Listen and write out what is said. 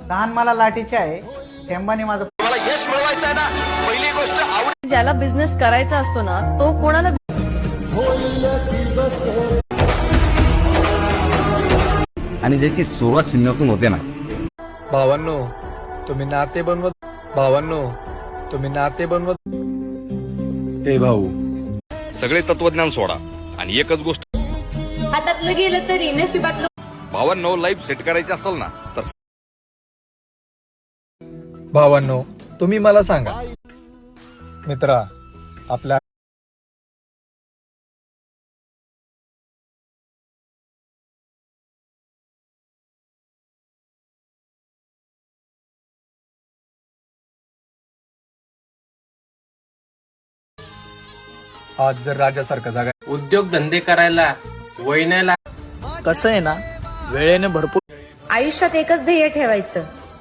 तहान मला लाठीची आहे, थेंबाने माझं मला यश मिळवायचं आहे ना, पहिली गोष्ट आवड. ज्याला बिझनेस करायचा असतो ना तो कोणाला आणि ज्याची सुरुवात शून्यातून होते ना. भावांनो तुम्ही नाते बनवत ए भाऊ, सगळे तत्वज्ञान सोडा आणि एकच गोष्ट हातातलं गेलं तरी नशिबातलं. भावांनो, लाईफ सेट करायची असेल ना तर भावांनो तुम्ही मला सांगा मित्रा, आपल्या आज जर राजासारखा जागा उद्योग धंदे करायला वय नाही लागत. कसं आहे ना, वेळेने भरपूर आयुष्यात एकच ध्येय ठेवायचं,